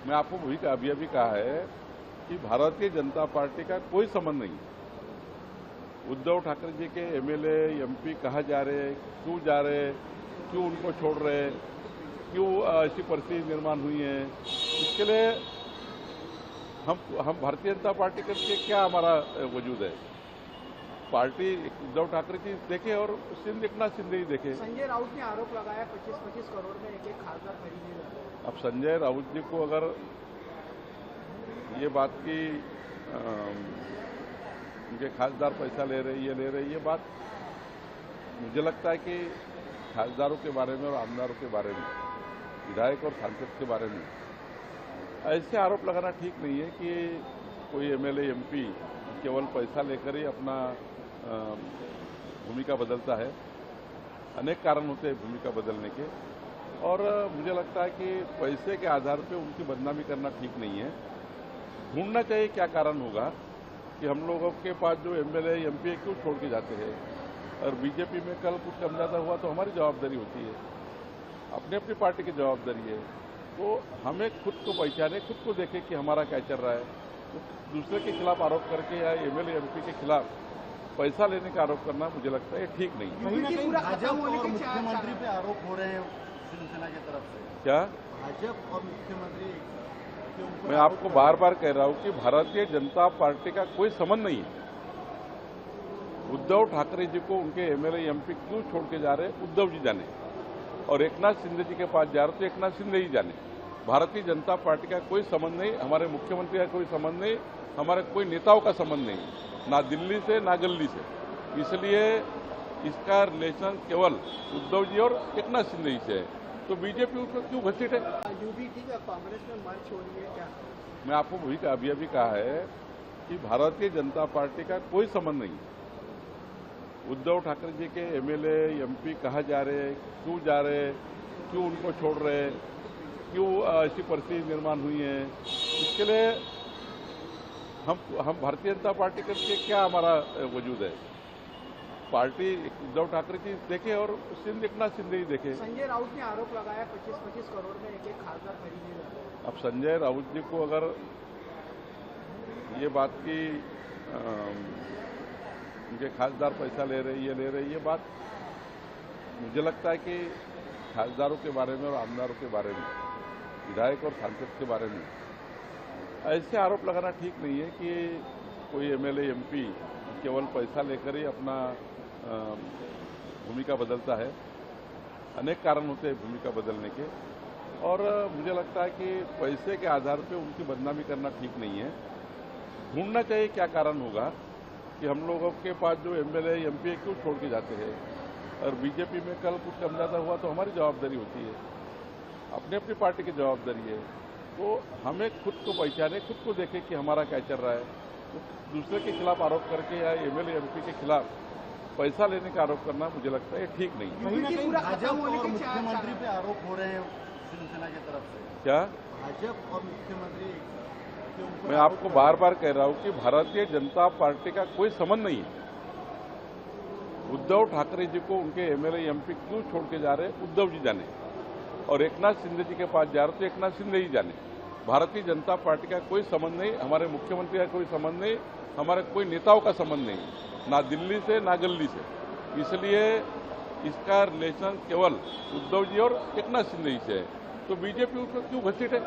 मैं आपको वही अभी अभी कहा है कि भारतीय जनता पार्टी का कोई संबंध नहीं। उद्धव ठाकरे जी के एमएलए एमपी कहाँ जा रहे, क्यों जा रहे, क्यों उनको छोड़ रहे, क्यों ऐसी परिस्थिति निर्माण हुई है, इसके लिए हम भारतीय जनता पार्टी करके क्या हमारा वजूद है। पार्टी उद्धव ठाकरे जी देखे और एकनाथ शिंदे ही देखे। संजय राउत ने आरोप लगाया 25-25 करोड़ में एक खासदार खरीदे जा रहे हैं। अब संजय राउत जी को अगर ये बात की उनके खासदार पैसा ले रहे ये बात मुझे लगता है कि खासदारों के बारे में और आमदारों के बारे में, विधायक और सांसद के बारे में ऐसे आरोप लगाना ठीक नहीं है कि कोई एमएलए एमपी केवल पैसा लेकर ही अपना भूमिका बदलता है। अनेक कारण होते हैं भूमिका बदलने के, और मुझे लगता है कि पैसे के आधार पे उनकी बदनामी करना ठीक नहीं है। ढूंढना चाहिए क्या कारण होगा कि हम लोगों के पास जो एमएलए एमपी क्यों छोड़ के जाते हैं, और बीजेपी में कल कुछ समझौता हुआ तो हमारी जवाबदारी होती है, अपनी अपनी पार्टी की जवाबदारी है। तो हमें खुद को पहचाने, खुद को देखें कि हमारा क्या चल रहा है। तो दूसरे के खिलाफ आरोप करके या एमएलए एमपी के खिलाफ पैसा लेने का आरोप करना मुझे लगता है ठीक नहीं है। कहीं ना कहीं भाजपा और मुख्यमंत्री पे आरोप हो रहे हैं शिवसेना की तरफ से। क्या भाजपा और मुख्यमंत्री मैं आपको बार बार कह रहा हूं कि भारतीय जनता पार्टी का कोई संबंध नहीं है। उद्धव ठाकरे जी को उनके एमएलए एमपी क्यों छोड़ के जा रहे हैं, उद्धव जी जाने, और एकनाथ शिंदे जी के पास जा रहे तो एकनाथ शिंदे ही जाने। भारतीय जनता पार्टी का कोई संबंध नहीं, हमारे मुख्यमंत्री का कोई संबंध नहीं, हमारे कोई नेताओं का संबंध नहीं, ना दिल्ली से ना गल्ली से। इसलिए इसका रिलेशन केवल उद्धव जी और एकनाथ शिंदे जी से है। तो बीजेपी उसको क्यों घसीटे? यूबीटी का कांग्रेस में मर्ज हो रही है क्या? मैं आपको वही अभी अभी कहा है कि भारतीय जनता पार्टी का कोई संबंध नहीं। उद्धव ठाकरे जी के एमएलए एमपी कहाँ जा रहे, क्यों जा रहे, क्यों उनको छोड़ रहे, क्यों ऐसी परिस्थिति निर्माण हुई है, इसके लिए हम भारतीय जनता पार्टी करके क्या हमारा वजूद है। पार्टी उद्धव ठाकरे जी देखे और एकनाथ शिंदे ही देखे। संजय राउत ने आरोप लगाया 25-25 करोड़ में एक खासदार खरीदे जा रहे हैं। अब संजय राउत जी को अगर ये बात की उनके खासदार पैसा ले रहे ये बात मुझे लगता है कि खासदारों के बारे में और आमदारों के बारे में, विधायक और सांसद के बारे में ऐसे आरोप लगाना ठीक नहीं है कि कोई एमएलए एमपी केवल पैसा लेकर ही अपना भूमिका बदलता है। अनेक कारण होते हैं भूमिका बदलने के, और मुझे लगता है कि पैसे के आधार पे उनकी बदनामी करना ठीक नहीं है। ढूंढना चाहिए क्या कारण होगा कि हम लोगों के पास जो एमएलए एमपी क्यों छोड़ के जाते हैं, और बीजेपी में कल कुछ समझौता हुआ तो हमारी जवाबदारी होती है, अपनी अपनी पार्टी की जवाबदारी है। तो हमें खुद को पहचाने, खुद को देखें कि हमारा क्या चल रहा है। तो दूसरे के खिलाफ आरोप करके या एमएलए एमपी के खिलाफ पैसा लेने का आरोप करना मुझे लगता है ठीक नहीं है। कहीं ना कहीं भाजपा और मुख्यमंत्री पे आरोप हो रहे हैं शिवसेना की तरफ से। क्या भाजपा और मुख्यमंत्री मैं आपको बार बार कह रहा हूं कि भारतीय जनता पार्टी का कोई संबंध नहीं है। उद्धव ठाकरे जी को उनके एमएलए एमपी क्यों छोड़ के जा रहे हैं, उद्धव जी जाने, और एकनाथ शिंदे जी के पास जा रहे तो एकनाथ शिंदे ही जाने। भारतीय जनता पार्टी का कोई संबंध नहीं, हमारे मुख्यमंत्री का कोई संबंध नहीं, हमारे कोई नेताओं का संबंध नहीं, ना दिल्ली से ना गल्ली से। इसलिए इसका रिलेशन केवल उद्धव जी और एकनाथ शिंदे जी से है। तो बीजेपी उसको क्यों घसीटे?